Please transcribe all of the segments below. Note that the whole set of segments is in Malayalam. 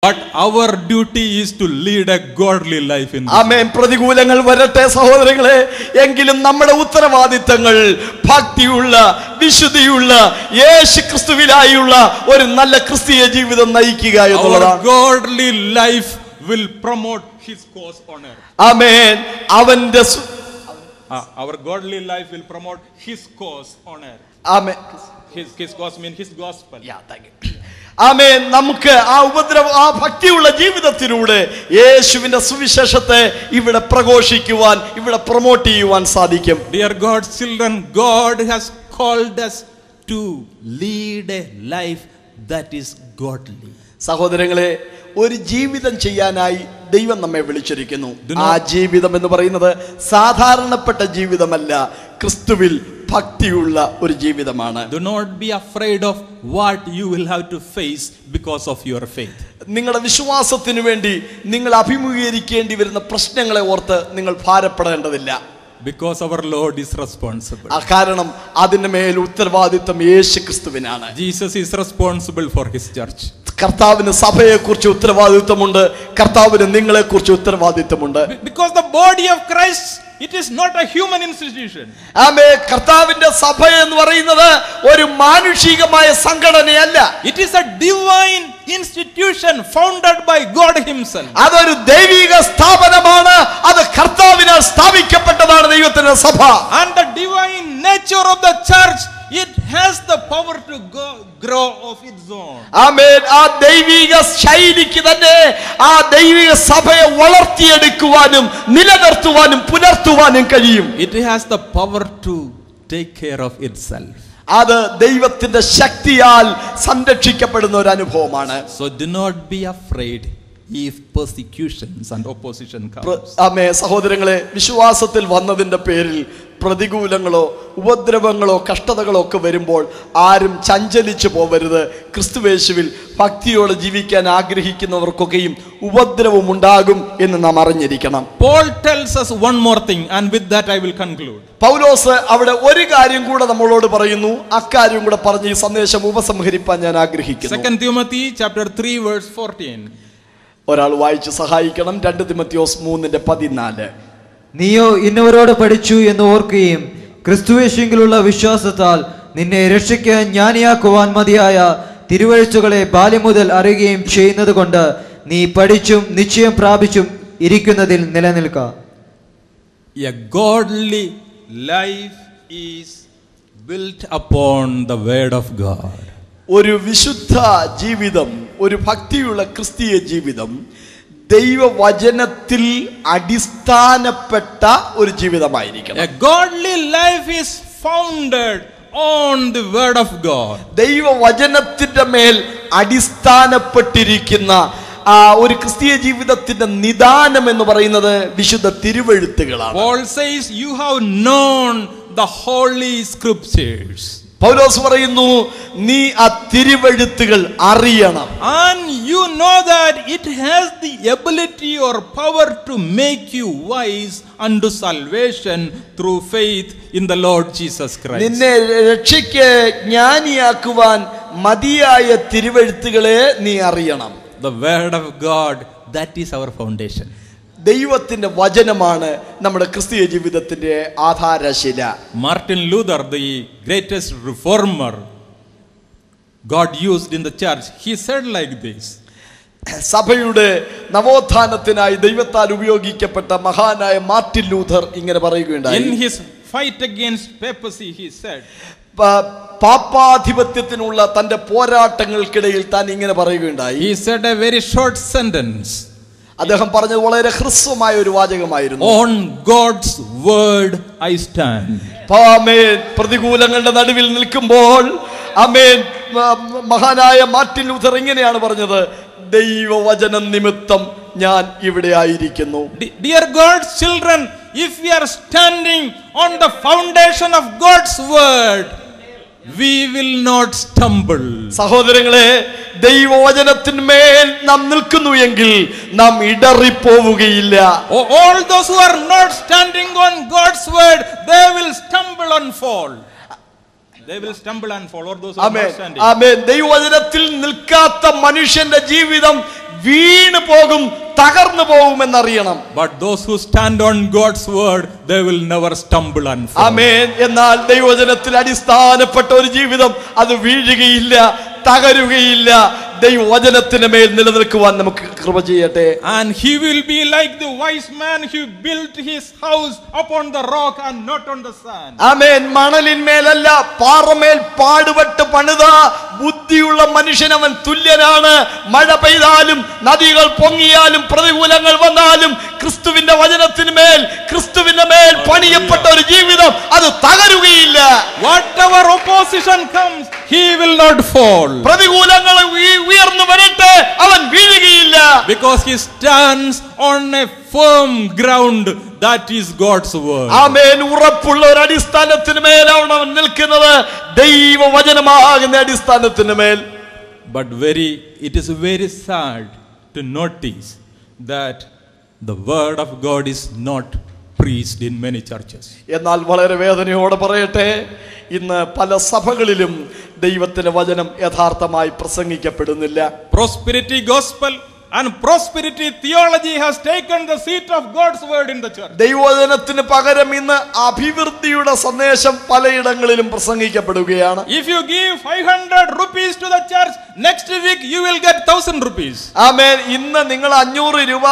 But our duty is to lead a godly life in this. Amen. പ്രതികൂലങ്ങൾ വരട്ടെ സഹോദരങ്ങളെ, എങ്കിലും നമ്മുടെ ഉത്തരവാദിത്തങ്ങൾ ഭക്തിയുള്ള വിശുദ്ധിയുള്ള യേശുക്രിസ്തുവിലായുള്ള ഒരു നല്ല ക്രിസ്തീയ ജീവിതം നയിക്കുക എന്നുള്ളതാണ്. Our godly life will promote his cause on earth. Amen. അവന്റെ Our godly life will promote his cause on earth. Amen. His cause means his gospel. Yeah, thank you. ആമേൻ. നമുക്ക് ആ ഭക്തിയുള്ള ജീവിതത്തിലൂടെ യേശുവിന്റെ സുവിശേഷത്തെ ഇവിടെ പ്രഘോഷിക്കുവാൻ, ഇവിടെ പ്രൊമോട്ട് ചെയ്യുവാൻ സാധിക്കും. Dear God's children, God has called us to lead a life that is godly. സഹോദരങ്ങളെ, ഒരു ജീവിതം ചെയ്യാനായി ദൈവം നമ്മെ വിളിച്ചിരിക്കുന്നു. ആ ജീവിതം എന്ന് പറയുന്നത് സാധാരണപ്പെട്ട ജീവിതമല്ല, ക്രിസ്തുവിൽ ഭക്തിയുള്ള ഒരു ജീവിതമാണ്. Do not be afraid of what you will have to face because of your faith. നിങ്ങളുടെ വിശ്വാസത്തിനു വേണ്ടി നിങ്ങൾ അഭിമുഖീകരിക്കേണ്ടി വരുന്ന പ്രശ്നങ്ങളെ ഓർത്ത് നിങ്ങൾ ഭാരപ്പെടേണ്ടതില്ല. Because our Lord is responsible. കാരണം അതിന്റെ മേൽ ഉത്തരവാദിത്വം യേശുക്രിസ്തുവിനാണ്. Jesus is responsible for his church. കർത്താവിന് സഭയെക്കുറിച്ച് ഉത്തരവാദിത്വമുണ്ട്, കർത്താവിന് നിങ്ങളെക്കുറിച്ച് ഉത്തരവാദിത്വമുണ്ട്. Because the body of Christ, it is not a human institution. ആമേൻ. കർത്താവിന്റെ സഭ എന്ന് പറയുന്നത് ഒരു മാനുഷികമായ സംഘടനയല്ല. It is a divine institution founded by God himself. അതൊരു ദൈവിക സ്ഥാപനമാണ്. അത് കർത്താവിനാൽ സ്ഥാപിക്കപ്പെട്ടതാണ് ദൈവത്തിന്റെ സഭ. And the divine nature of the church, it has the power to grow of its own. ആമേൻ. ആ ദൈവിക ശൈലിക്ക് തന്നെ ആ ദൈവിക സഭയെ വളർത്തിയെടുക്കുവാനും നിലനിർത്തുവാനും പുലർത്തുവാനും കഴിയും. It has the power to take care of itself. അത് ദൈവത്തിന്റെ ശക്തിയാൽ സംരക്ഷിക്കപ്പെടുന്ന ഒരു അനുഭവമാണ്. So do not be afraid if persecutions and opposition comes. ആമേ. സഹോദരങ്ങളെ, വിശ്വാസത്തിൽ വന്നതിന്റെ പേരിൽ പ്രതികൂലങ്ങളോ ഉപദ്രവങ്ങളോ കഷ്ടതകളോ ഒക്കെ വരുമ്പോൾ ആരും ചഞ്ചലിച്ചു പോവരുത്. ക്രിസ്തുവേശുവിൽ ഭക്തിയോടെ ജീവിക്കാൻ ആഗ്രഹിക്കുന്നവർക്കൊക്കെയും ഉപദ്രവം ഉണ്ടാകും എന്ന് നാം അറിഞ്ഞിരിക്കണം. Paul tells us one more thing, and with that I will conclude. പൗലോസ് അവിടെ ഒരു കാര്യം കൂടെ നമ്മളോട് പറയുന്നു. അക്കാര്യം കൂടെ പറഞ്ഞ് ഈ സന്ദേശം ഉപസംഹരിപ്പാൻ ഞാൻ ആഗ്രഹിക്കുന്നു. 2 Timothy chapter 3 verse 14. ഒരാൾ വായിച്ച് സഹായിക്കണം. 2 തിമോത്തിയോസ് 3:14. നീയോ ഇന്നവരോട് പഠിച്ചു എന്ന് ഓർക്കുകയും ക്രിസ്തുയേശുവിലുള്ള വിശ്വാസത്താൽ നിന്നെ രക്ഷിക്കാൻ ജ്ഞാനിയാക്കുവാൻ മതിയായ തിരുവെഴുത്തുകളെ ബാല്യം മുതൽ അറിയുകയും ചെയ്യുന്നത് കൊണ്ട് നീ പഠിച്ചും നിശ്ചയം പ്രാപിച്ചും ഇരിക്കുന്നതിൽ നിലനിൽക്കുക. A godly life is built upon the word of God. ഒരു വിശുദ്ധ ജീവിതം, ഒരു ഭക്തിയുള്ള ക്രിസ്തീയ ജീവിതം ദൈവവചനത്തിൽ അടിസ്ഥാനപ്പെട്ട ഒരു ജീവിതമായിരിക്കണം. A godly life is founded on the word of God. ദൈവവചനത്തിന്റെ മേൽ അടിസ്ഥാനപ്പെട്ടിരിക്കുന്ന ഒരു ക്രിസ്തീയ ജീവിതത്തിന്റെ നിദാനം എന്ന് പറയുന്നത് വിശുദ്ധ തിരുവെഴുത്തുകളാണ്. Paul says you have known the holy scriptures. പൗലോസ് പറയുന്നു, നീ ആ തിരുവെഴുത്തുകൾ അറിയണം. And you know that it has the ability or power to make you wise unto salvation through faith in the Lord Jesus Christ. നിന്നെ രക്ഷയ്ക്ക് ജ്ഞാനിയാക്കുവാൻ മതിയായ തിരുവെഴുത്തുകളെ നീ അറിയണം. The word of God, that is our foundation. ദൈവത്തിന്റെ വചനമാണ് നമ്മുടെ ക്രിസ്തീയ ജീവിതത്തിന്റെ ആധാരശില. Martin Luther, the greatest reformer God used in the church, he said like this. സഭയുടെ നവോത്ഥാനത്തിനായി ദൈവത്താൽ ഉപയോഗിക്കപ്പെട്ട മഹാനായ മാർട്ടിൻ ലൂഥർ ഇങ്ങനെ പറയുകയുണ്ടായി. In his fight against papacy, he said, പാപ്പാധിപത്യത്തിനുള്ള തന്റെ പോരാട്ടങ്ങൾക്കിടയിൽ താൻ ഇങ്ങനെ പറയുകയുണ്ടായി. he said a very short sentence. അദ്ദേഹം പറഞ്ഞത് വളരെ ഹ്രസ്വമായ ഒരു വാചകമായിരുന്നു. On God's word I stand. ആമേൻ. പ്രതികൂലങ്ങളുടെ നടുവിൽ നിൽക്കുമ്പോൾ ആമേൻ, മഹാനായ മാർട്ടിൻ ലൂഥർ ഇങ്ങനെയാണ് പറഞ്ഞത്, ദൈവവചനം നിമിത്തം ഞാൻ ഇവിടെ ആയിരിക്കുന്നു. Dear God's children, if we are standing on the foundation of God's word, we will not stumble. സഹോദരങ്ങളെ, ദൈവവചനത്തിന്മേൽ നാം നിൽക്കുന്നു എങ്കിൽ നാം ഇടറിപ്പോവുകയില്ല. All those who are not standing on God's word, they will stumble and fall. They will stumble and fall. Or those who are not standing. ആമേൻ. ദൈവവചനത്തിൽ നിൽക്കാത്ത മനുഷ്യന്റെ ജീവിതം വീണു പോകും, തകർന്നു പോകുമെന്നറിയണം. But those who stand on God's word, they will never stumble and fall. ആമേൻ. എന്നാൽ ദൈവവചനത്തിൽ അടിസ്ഥാനപ്പെട്ട ഒരു ജീവിതം അത് വീഴുകയില്ല, തകരുകയില്ല. ദൈവവചനത്തിന് മേൽ നിലനിൽക്കുവാൻ നമുക്ക് കൃപ ചെയ്യട്ടെ. And he will be like the wise man who built his house upon the rock and not on the sand. ആമേൻ. മണലിന്മേലല്ല, പാറമേൽ പാടുപെട്ട് പണിത ബുദ്ധിയുള്ള മനുഷ്യൻ അവൻ തുല്യനാണ്. മഴ പെയ്താലും നദികൾ പൊങ്ങിയാലും പ്രതികൂലങ്ങൾ വന്നാലും ക്രിസ്തുവിന്റെ വചനത്തിന് മേൽ, ക്രിസ്തുവിന്റെ മേൽ പണിയപ്പെട്ട ഒരു ജീവിതം അത് തകരുകയില്ല. Whatever opposition comes, he will not fall. പ്രതികൂലങ്ങൾ ഉയർന്നു വരട്ടെ, അവൻ വീഴുകയില്ല. Because he stands on a firm ground, that is God's word. ആമേൻ. ഉറപ്പുള്ള ഒരു അടിസ്ഥാനത്തിന് മേലാണ് അവൻ നിൽക്കുന്നത്, ദൈവവചനമാകുന്ന അടിസ്ഥാനത്തിന് മേൽ. But it is very sad to notice that the word of God is not preached in many churches. എന്നാൽ വളരെ വേദനയോടെ പറയട്ടെ, ഇന്ന് പല സഭകളിലും ദൈവത്തിന്റെ വചനം യഥാർത്ഥമായി പ്രസംഗിക്കപ്പെടുന്നില്ല. Prosperity gospel and prosperity theology has taken the seat of God's word in the church. ദൈവവചനത്തിന് പകരം ഇന്ന് അഭിവൃദ്ധിയുടെ സന്ദേശം പലയിടങ്ങളിലും പ്രസംഗിക്കപ്പെടുകയാണ്. If you give 500 rupees to the church, next week you will get 1000 rupees. ആമേൻ. ഇന്ന് നിങ്ങൾ 500 രൂപ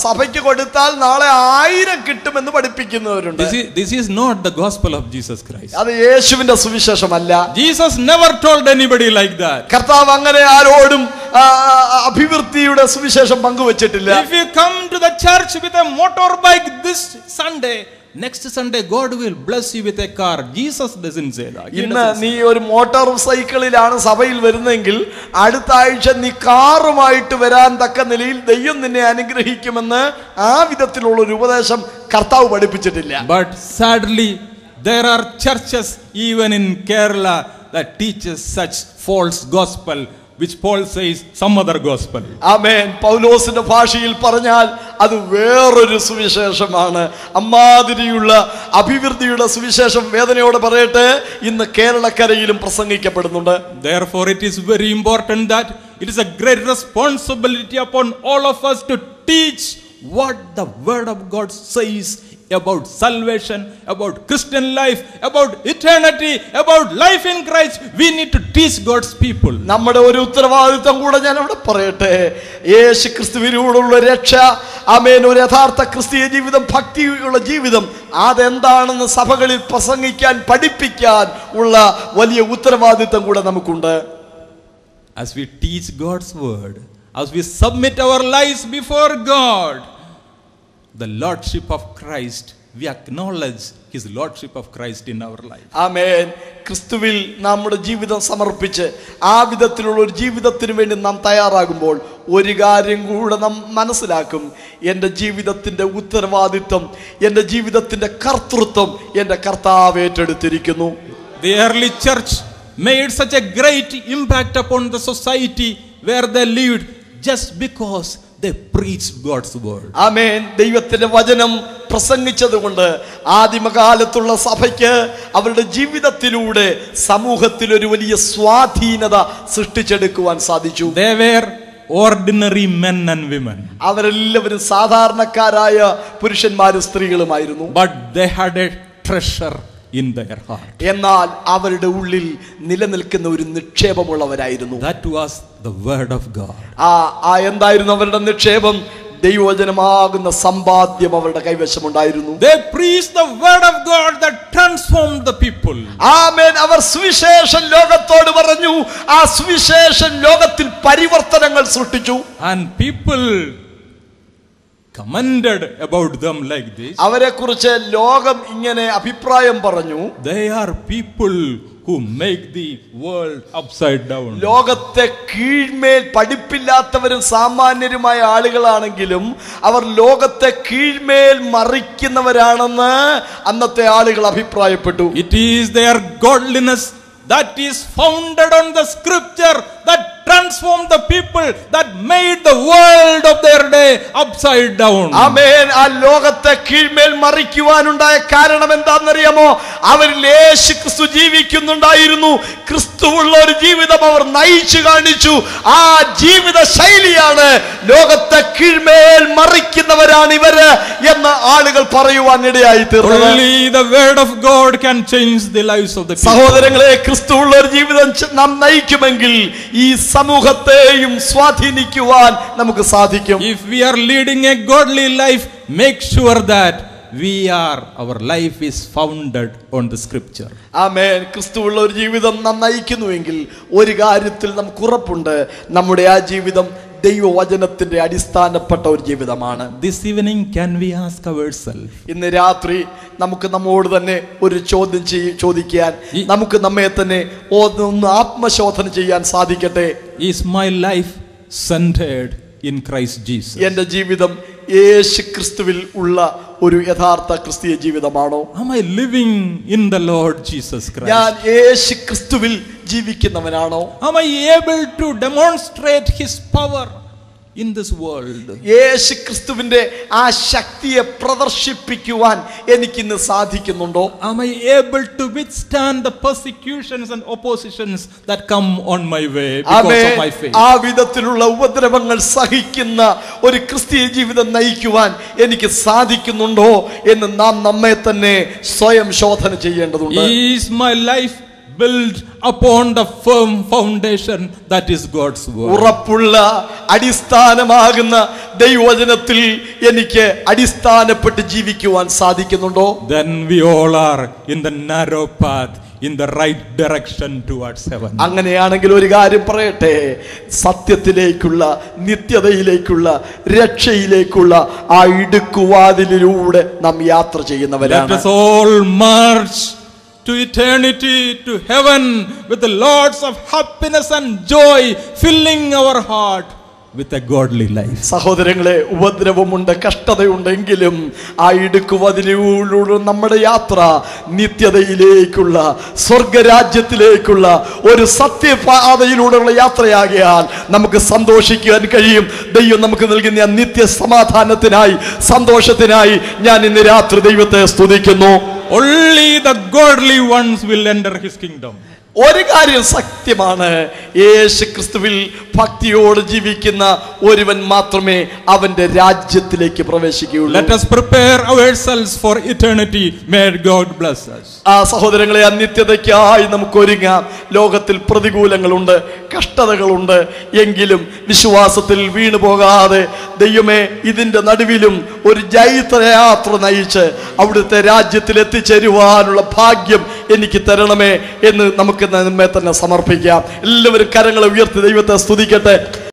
സഭയ്ക്ക് കൊടുത്താൽ നാളെ 1000 കിട്ടുമെന്ന് പഠിപ്പിക്കുന്നവരുണ്ട്. This is not the gospel of Jesus Christ. അത് യേശുവിന്റെ സുവിശേഷമല്ല. Jesus never told anybody like that. കർത്താവ് അങ്ങനെ ആരോടും അഭിവൃദ്ധിയുടെ സുവിശേഷം പങ്കുവച്ചിട്ടില്ല. If you come to the church with a motorbike this Sunday, next Sunday God will bless you with a car. Jesus doesn't say that. ഇന്ന് നീ ഒരു മോട്ടോർ സൈക്കിളിലാണ് സഭയിൽ വരുന്നെങ്കിൽ അടുത്ത ആഴ്ച നീ കാറുമായിട്ട് വരാൻ തക്ക നിലയിൽ ദൈവം നിന്നെ അനുഗ്രഹിക്കുമെന്ന് ആ വിധത്തിലുള്ള ഒരു ഉപദേശം കർത്താവ് പഠിപ്പിച്ചിട്ടില്ല. But sadly there are churches even in Kerala that teaches such false gospel, which Paul says some other gospel. ആമേൻ. പൗലോസിന്റെ ഭാഷയിൽ പറഞ്ഞാൽ അത് വേറൊരു സുവിശേഷമാണ്. അമ്മാതിരിയുള്ള അഭിവൃദ്ധിയുടെ സുവിശേഷം, വേദനയോടെ പറയട്ടെ, ഇന്ന് കേരളക്കരയിലും പ്രസംഗിക്കപ്പെടുന്നുണ്ട്. Therefore it is very important that it is a great responsibility upon all of us to teach what the word of God says about salvation, about Christian life, about eternity, about life in Christ. We need to teach God's people. നമ്മുടെ ഒരു ഉത്തരവാദിത്വം കൂടെ ഞാൻ അവിടെ പറയട്ടെ. യേശു ക്രിസ്തുവിലൂടെയുള്ള രക്ഷ, ആമേൻ, ഒരു യഥാർത്ഥ ക്രിസ്തീയ ജീവിതം, ഭക്തിയുള്ള ജീവിതം, അതെന്താണെന്ന് സഭകളിൽ പ്രസംഗിക്കാൻ, പഠിപ്പിക്കാൻ ഉള്ള വലിയ ഉത്തരവാദിത്വം കൂടെ നമുക്കുണ്ട്. As we teach God's word, as we submit our lives before God, the lordship of Christ, we acknowledge his lordship of Christ in our life. ആമേൻ. ക്രിസ്തുവിൽ നമ്മുടെ ജീവിതം സമർപ്പിച്ച് ആ വിധത്തിലുള്ള ഒരു ജീവിതത്തിന് വേണ്ടി നാം തയ്യാറാകുമ്പോൾ ഒരു കാര്യം കൂടെ നാം മനസ്സിലാക്കും. എൻ്റെ ജീവിതത്തിൻ്റെ ഉത്തരവാദിത്വം, എൻ്റെ ജീവിതത്തിൻ്റെ കർത്തൃത്വം എൻ്റെ കർത്താവ് ഏറ്റെടുത്തിരിക്കുന്നു. The early church made such a great impact upon the society where they lived just because they preached God's word. ആമേൻ. ദൈവത്തിന്റെ വചനം പ്രസംഗിച്ചതുകൊണ്ട് ആദിമകാലത്തുള്ള സഭയ്ക്ക് അവരുടെ ജീവിതത്തിലൂടെ സമൂഹത്തിൽ ഒരു വലിയ സ്വാധീനത സൃഷ്ടിച്ചെടുക്കുവാൻ സാധിച്ചു. They were ordinary men and women. അവരെല്ലാവരും സാധാരണക്കാരായ പുരുഷന്മാരും സ്ത്രീകളുമായിരുന്നു. But they had a treasure in their heart. എന്നാൽ അവരുടെ ഉള്ളിൽ നിലനിൽക്കുന്ന ഒരു നിക്ഷേപമുള്ളവരായിരുന്നു. That was the word of God. എന്തായിരുന്നു അവരുടെ നിക്ഷേപം? ദൈവവചനമാകുന്ന സമ്പാദ്യം അവരുടെ കൈവശമുണ്ടായിരുന്നു. They preached the word of God that transformed the people. ആമേൻ. അവർ സുവിശേഷം ലോകത്തോട് പറഞ്ഞു. ആ സുവിശേഷം ലോകത്തിൽ പരിവർത്തനങ്ങൾ സൃഷ്ടിച്ചു. And people commented about them like this. അവരെ കുറിച്ച് ലോകം ഇങ്ങനെ അഭിപ്രായം പറഞ്ഞു. They are people who make the world upside down. ലോകത്തെ കീഴ്മേൽ, പഠിപ്പില്ലാത്തവരും സാമാന്യരുമായ ആളുകളാണെങ്കിലും അവർ ലോകത്തെ കീഴ്മേൽ മറിക്കുന്നവരാണെന്ന് അന്നത്തെ ആളുകൾ അഭിപ്രായപ്പെട്ടു. It is their godliness that is founded on the scripture that transformed the people, that made the world of their day upside down. ആമേൻ. ആ ലോകത്തെ കീഴ്മേൽ മറിക്കുവാനുണ്ടായ കാരണം എന്താണെന്നറിയാമോ? അവരിൽ യേശു ക്രിസ്തു ജീവിക്കുന്നുണ്ടായിരുന്നു. ക്രിസ്തുവുള്ള ഒരു ജീവിതം അവർ നയിച്ചു കാണിച്ചു. ആ ജീവിത ശൈലിയാണ് ലോകത്തെ കീഴ്മേൽ മറിക്കുന്നവരാണ് ഇവര് എന്ന് ആളുകൾ പറയുവാൻ ഇടയായി തീർന്നത്. Only the word of God can change the lives of the people. സഹോദരങ്ങളെ, ക്രിസ്തുവുള്ള ഒരു ജീവിതം നാം നയിക്കുമെങ്കിൽ ഈ സമൂഹത്തെയും സ്വാധീനിക്കുവാൻ നമുക്ക് സാധിക്കും. If we are leading a godly life, make sure that our life is founded on the scripture. ആമേൻ. ക്രിസ്തുവുള്ള ഒരു ജീവിതം നാം നയിക്കുന്നുവെങ്കിൽ ഒരു കാര്യത്തിൽ നമുക്ക് ഉറപ്പുണ്ട്, നമ്മുടെ ആ ജീവിതം ദൈവവചനത്തിന്റെ അടിസ്ഥാനപ്പെട്ട ഒരു ജീവിതമാണ്. This evening can we ask ourselves, ഇന്ന് രാത്രി നമുക്ക് നമ്മോട് തന്നെ ഒരു ചോദ്യം ചോദിക്കാൻ, നമുക്ക് നമ്മെ തന്നെ ഒന്ന് ആത്മശോധന ചെയ്യാൻ സാധിക്കട്ടെ. is my life centered in Christ Jesus? എന്റെ ജീവിതം യേശു ക്രിസ്തുവിൽ ഉള്ള ഒരു യഥാർത്ഥ ക്രിസ്തീയ ജീവിതമാണോ? Am I living in the Lord Jesus Christ? ഞാൻ യേശു ക്രിസ്തുവിൽ ജീവിക്കുന്നവനാണോ? Am I able to demonstrate his power in this world? യേശു ക്രിസ്തുവിന്റെ ആ ശക്തിയെ പ്രദർശിപ്പിക്കുവാൻ എനിക്കിന്ന് സാധിക്കുന്നുണ്ടോ? Am I able to withstand the persecutions and oppositions that come on my way because of my faith? ആ വിധത്തിലുള്ള ഉപദ്രവങ്ങൾ സഹിക്കുന്ന ഒരു ക്രിസ്തീയ ജീവിതം നയിക്കുവാൻ എനിക്ക് സാധിക്കുന്നുണ്ടോ എന്ന് നാം നമ്മെ തന്നെ സ്വയം ശോധന ചെയ്യേണ്ടതുണ്ട്. Is my life built upon the firm foundation that is God's word? ഉറപ്പുള്ള അടിസ്ഥാനമാകുന്ന ദൈവവചനത്തിൽ എനിക്ക് അടിസ്ഥാനപ്പെട്ട് ജീവിക്കുവാൻ സാധിക്കുന്നുണ്ടോ? Then we all are in the narrow path, in the right direction towards heaven. അങ്ങനെയാണെങ്കിൽ ഒരു കാര്യം പറയട്ടെ, സത്യത്തിലേക്കുള്ള, നിത്യതയിലേക്കുള്ള, രക്ഷയിലേക്കുള്ള ആ ഇടുക്കുവാതിലൂടെ നാം യാത്ര ചെയ്യുന്നവരാണ്. Let us all march to eternity, to heaven, with the lots of happiness and joy filling our heart with a godly life. സഹോദരങ്ങളെ, ഉപദ്രവമുണ്ട്, കഷ്ടതയുണ്ടെങ്കിലും ആ ഇടുക്കുവതിലൂടെ നമ്മുടെ യാത്ര നിത്യതയിലേക്കുള്ള, സ്വർഗരാജ്യത്തിലേക്കുള്ള ഒരു സത്യപാതയിലൂടെയുള്ള യാത്രയാകിയാൽ നമുക്ക് സന്തോഷിക്കാൻ കഴിയും. ദൈവം നമുക്ക് നൽകുന്ന നിത്യ സമാധാനത്തിനായി, സന്തോഷത്തിനായി ഞാൻ ഇന്ന് രാത്രി ദൈവത്തെ സ്തുതിക്കുന്നു. Only the godly ones will enter his kingdom. ഒരു കാര്യം സത്യമാണ്, യേശു ക്രിസ്തുവിൽ ഭക്തിയോട് ജീവിക്കുന്ന ഒരുവൻ മാത്രമേ അവന്റെ രാജ്യത്തിലേക്ക് പ്രവേശിക്കുകയുള്ളൂ. Let us prepare ourselves for eternity. May God bless us. ആ സഹോദരങ്ങളെ, അനിത്യതയ്ക്കായി നമുക്ക് ഒരുങ്ങാം. ലോകത്തിൽ പ്രതികൂലങ്ങളുണ്ട്, കഷ്ടതകളുണ്ട്. എങ്കിലും വിശ്വാസത്തിൽ വീണു പോകാതെ ദൈവമേ, ഇതിന്റെ നടുവിലും ഒരു ജൈത്രയാത്ര നയിച്ച് അവിടുത്തെ രാജ്യത്തിൽ എത്തിച്ചേരുവാനുള്ള ഭാഗ്യം എനിക്ക് തരണമേ എന്ന് നമുക്ക് നമ്മെ തന്നെ സമർപ്പിക്കാം. എല്ലാവരും കരങ്ങളെ ഉയർത്തി ദൈവത്തെ സ്തുതിക്കട്ടെ.